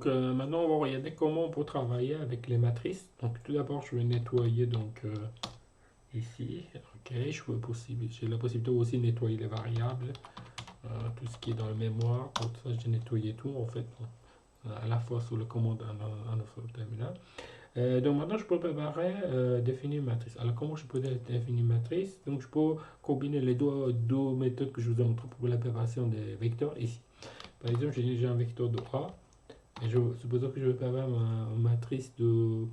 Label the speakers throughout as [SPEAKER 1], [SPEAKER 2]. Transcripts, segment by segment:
[SPEAKER 1] Maintenant, on va regarder comment on peut travailler avec les matrices. Donc tout d'abord, je vais nettoyer ici. Ok, j'ai la possibilité aussi de nettoyer les variables, tout ce qui est dans le mémoire. Pour ça, j'ai nettoyé tout en fait, à la fois sur le commande sur le terminal. Donc maintenant, je peux préparer, définir une matrice. Alors comment je peux définir une matrice? Donc je peux combiner les deux méthodes que je vous ai montrées pour la préparation des vecteurs ici. Par exemple, j'ai déjà un vecteur de A. Et supposons que je vais préparer une matrice de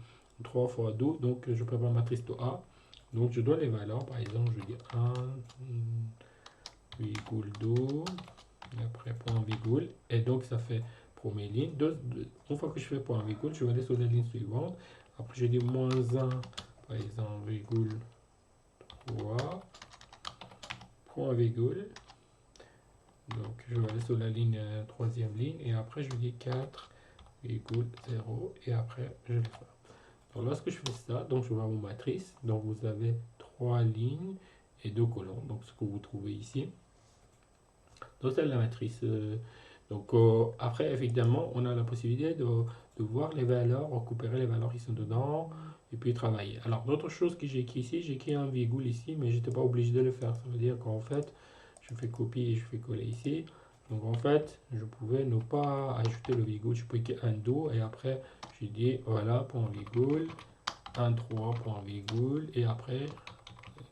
[SPEAKER 1] 3 fois 2, donc je prépare une matrice de A. Donc je donne les valeurs, par exemple, je dis 1, virgule 2, et après point virgule, et donc ça fait première ligne. Une fois que je fais point virgule, je vais aller sur la ligne suivante. Après je dis moins 1, par exemple, virgule 3, point virgule. Donc je vais aller sur la ligne, troisième ligne, et après je dis 4, virgule 0, et après je le fais. Donc lorsque je fais ça, donc je vois mon matrice. Donc vous avez 3 lignes et 2 colonnes. Donc ce que vous trouvez ici. Donc c'est la matrice. Après, évidemment, on a la possibilité de voir les valeurs, récupérer les valeurs qui sont dedans et puis travailler. Alors d'autres choses que j'ai écrit ici, j'ai écrit un virgule ici, mais je n'étais pas obligé de le faire. Ça veut dire qu'en fait, je fais copier et je fais coller ici. Donc en fait, je pouvais ne pas ajouter le virgule, je peux écrire un do et après je dis voilà, point virgule, 1, 3, point virgule, et après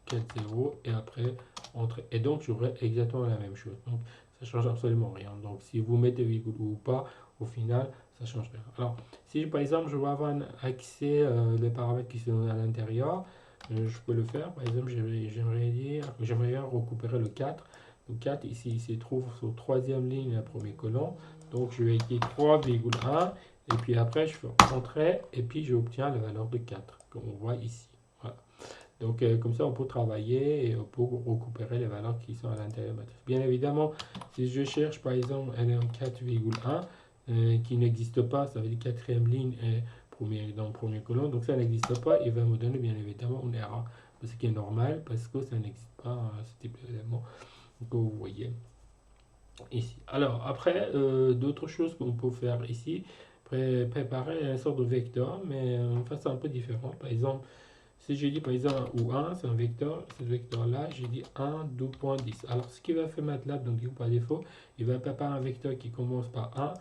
[SPEAKER 1] 4, 0, et après entrée. Et donc j'aurai exactement la même chose. Donc ça change absolument rien. Donc si vous mettez virgule ou pas, au final, ça change rien. Alors, si par exemple je veux avoir accès les paramètres qui sont à l'intérieur, je peux le faire. Par exemple, j'aimerais récupérer le 4. Le 4 ici, il se trouve sur troisième ligne, la première colonne. Donc je vais écrire 3,1 et puis après je fais entrée et puis j'obtiens la valeur de 4 comme on voit ici. Voilà. Donc comme ça on peut travailler et on peut récupérer les valeurs qui sont à l'intérieur de la matrice. Bien évidemment, si je cherche par exemple un 4,1 qui n'existe pas, ça veut dire quatrième ligne et dans le premier colonne, donc ça n'existe pas, il va me donner bien évidemment une erreur. Ce qui est normal parce que ça n'existe pas, ce type d'élément que vous voyez ici. Alors après, d'autres choses qu'on peut faire ici, préparer une sorte de vecteur, mais en façon un peu différente. Par exemple, si je dis par exemple ou 1, c'est un vecteur, ce vecteur-là, j'ai dit 1, 2.10. Alors ce qu'il va faire MATLAB, donc par défaut, il va préparer un vecteur qui commence par 1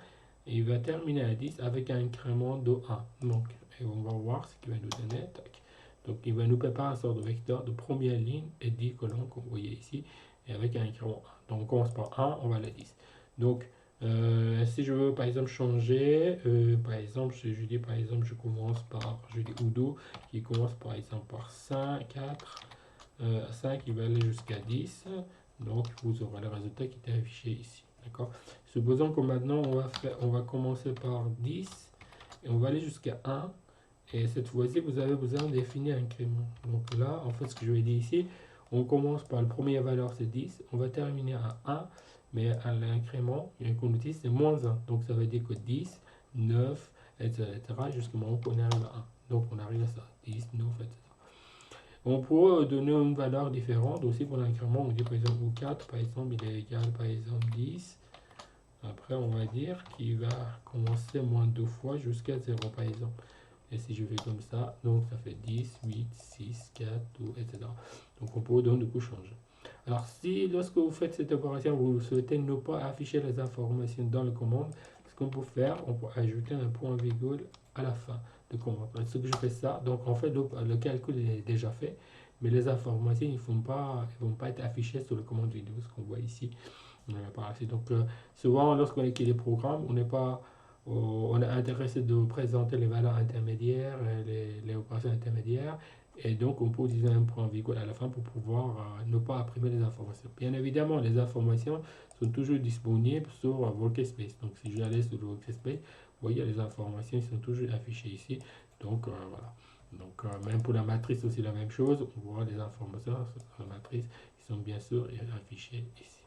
[SPEAKER 1] et il va terminer à 10 avec un incrément de 1. Donc, et on va voir ce qu'il va nous donner. Tac. Donc il va nous préparer un sort de vecteur de première ligne et 10 colonnes, comme vous voyez ici, et avec un incrément 1. Donc on commence par 1, on va à 10. Donc si je veux par exemple changer, par exemple, je dis par exemple, je commence par, je dis Udo, qui commence par exemple par 5, 4, 5, il va aller jusqu'à 10. Donc vous aurez le résultat qui est affiché ici. D'accord. Supposons que maintenant on va commencer par 10 et on va aller jusqu'à 1. Et cette fois-ci, vous avez besoin de définir un incrément. Donc là, en fait, ce que je vais dire ici, on commence par la première valeur, c'est 10. On va terminer à 1, mais à l'incrément, qu'on utilise, c'est moins 1. Donc ça veut dire que 10, 9, etc. jusqu'au moment où on arrive à 1. Donc on arrive à ça, 10, 9, etc. On peut donner une valeur différente aussi pour l'incrément. On dit par exemple, ou 4, par exemple, il est égal, par exemple, 10. Après, on va dire qu'il va commencer moins 2 fois jusqu'à 0, par exemple. Et si je fais comme ça, donc ça fait 10, 8, 6, 4, 2, etc. Donc on peut donc du coup changer. Alors si lorsque vous faites cette opération, vous souhaitez ne pas afficher les informations dans la commande, ce qu'on peut faire, on peut ajouter un point virgule à la fin de commande. Ce que je fais ça, donc en fait le calcul est déjà fait, mais les informations ils vont pas être affichées sur la commande vidéo, ce qu'on voit ici. Par ici. Donc souvent lorsqu'on écrit les programmes, on est intéressé de présenter les valeurs intermédiaires, les opérations intermédiaires, et donc on peut utiliser un point virgule à la fin pour pouvoir ne pas imprimer les informations. Bien évidemment, les informations sont toujours disponibles sur Workspace. Donc si j'allais sur le Workspace, vous voyez les informations sont toujours affichées ici. Donc voilà. Donc même pour la matrice aussi la même chose, on voit les informations sur la matrice qui sont bien sûr affichées ici.